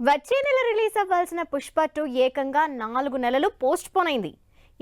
వచ్చే నెల రిలీజ్ అవ్వాల్సిన పుష్ప 2 ఏకంగా 4 నెలలు పోస్ట్ పోన్ అయింది.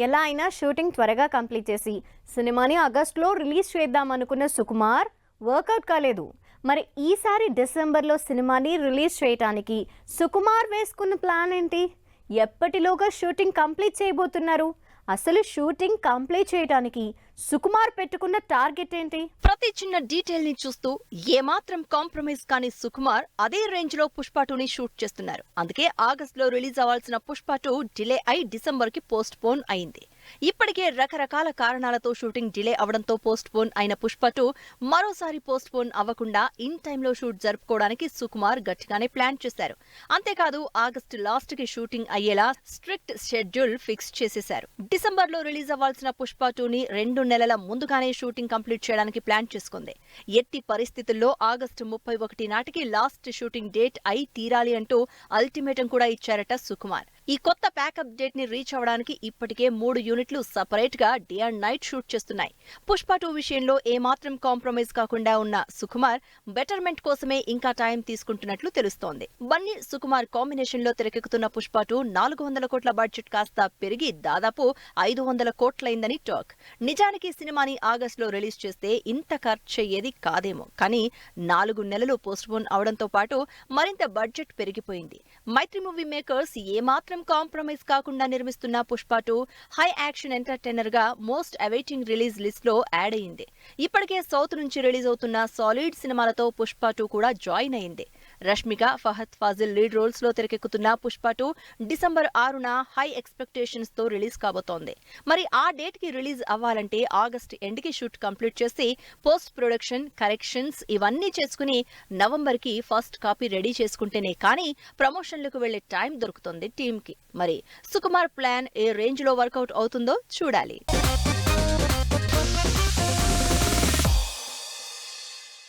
ఎలా అయినా షూటింగ్ త్వరగా కంప్లీట్ చేసి సినిమాని ఆగస్టులో రిలీజ్ చేద్దామనుకున్న సుకుమార్ వర్కౌట్ కాలేదు. మరి ఈసారి డిసెంబర్లో సినిమాని రిలీజ్ చేయడానికి సుకుమార్ వేసుకున్న ప్లాన్ ఏంటి? ఎప్పటిలోగా షూటింగ్ కంప్లీట్ చేయబోతున్నారు? అసలు షూటింగ్ కంప్లీట్ చేయడానికి సుకుమార్ పెట్టుకున్న టార్గెట్ ఏంటి? ప్రతి చిన్న డీటెయిల్ ని చూస్తూ ఏమాత్రం కాంప్రమైజ్ కాని సుకుమార్ అదే రేంజ్ లో పుష్ప 2ని షూట్ చేస్తున్నారు. అందుకే ఆగస్టులో రిలీజ్ అవ్వాల్సిన పుష్ప 2 డిలే అయి డిసెంబర్ కి పోస్ట్ పోన్ అయింది. ఇప్పటికే రకరకాల కారణాలతో షూటింగ్ డిలే అవడంతో పోస్ట్ పోన్ అయిన పుష్ప 2 మరోసారి పోస్ట్ పోన్ అవ్వకుండా ఇన్ టైంలో షూట్ జరుపుకోవడానికి సుకుమార్ గట్టిగానే ప్లాన్ చేశారు. అంతేకాదు ఆగస్టు లాస్ట్ కి షూటింగ్ అయ్యేలా స్ట్రిక్ట్ షెడ్యూల్ ఫిక్స్ చేసేశారు. డిసెంబర్ లో రిలీజ్ అవ్వాల్సిన పుష్ప 2ని 2 నెలల ముందుగానే షూటింగ్ కంప్లీట్ చేయడానికి ప్లాన్ చేసుకుంది. ఎట్టి పరిస్థితుల్లో ఆగస్టు 31 నాటికి లాస్ట్ షూటింగ్ డేట్ అయి తీరాలి అంటూ అల్టిమేటం కూడా ఇచ్చారట సుకుమార్. ఈ కొత్త ప్యాకప్ డేట్ ని రీచ్ అవడానికి ఇప్పటికే 3 యూనిట్లు సపరేట్ గా డే అండ్ నైట్ షూట్ చేస్తున్నాయి. పుష్ప 2 విషయంలో ఏమాత్రం కాంప్రమైజ్ కాకుండా ఉన్న సుకుమార్ బెటర్మెంట్ కోసమే ఇంకా టైం తీసుకుంటున్నట్లు తెలుస్తోంది. బన్నీ సుకుమార్ కాంబినేషన్ లో తెరకెక్కుతున్న పుష్ప 2 400 కోట్ల బడ్జెట్ కాస్త పెరిగి దాదాపు 500 కోట్లయిందని టాక్. నిజానికి సినిమాని ఆగస్టులో రిలీజ్ చేస్తే ఇంత ఖర్చు అయ్యేది కాదేమో, కానీ 4 నెలలు పోస్ట్ పోన్ అవడంతో పాటు మరింత బడ్జెట్ పెరిగిపోయింది. మైత్రి మూవీ మేకర్స్ ఏమాత్రం కాంప్రమైజ్ కాకుండా నిర్మిస్తున్న పుష్ప 2 హై యాక్షన్ ఎంటర్టైనర్ గా మోస్ట్ అవైటింగ్ రిలీజ్ లిస్ట్ లో యాడ్ అయింది. ఇప్పటికే సౌత్ నుంచి రిలీజ్ అవుతున్న సాలిడ్ సినిమాలతో పుష్ప 2 కూడా జాయిన్ అయింది. రష్మిక, ఫహద్ ఫాజిల్ లీడ్ రోల్స్ లో తెరకెక్కుతున్న పుష్ప 2 డిసెంబర్ 6న హై ఎక్స్పెక్టేషన్స్ తో రిలీజ్ కాబోతోంది. మరి ఆ డేట్ కి రిలీజ్ అవ్వాలంటే ఆగస్ట్ ఎండ్ కి షూట్ కంప్లీట్ చేసి పోస్ట్ ప్రొడక్షన్ కరెక్షన్స్ ఇవన్నీ చేసుకుని నవంబర్ కి ఫస్ట్ కాపీ రెడీ చేసుకుంటేనే కానీ ప్రమోషన్లకు వెళ్లే టైం దొరుకుతుంది టీమ్ కి. మరి సుకుమార్ ప్లాన్ ఏ రేంజ్ లో వర్కౌట్ అవుతుందో చూడాలి.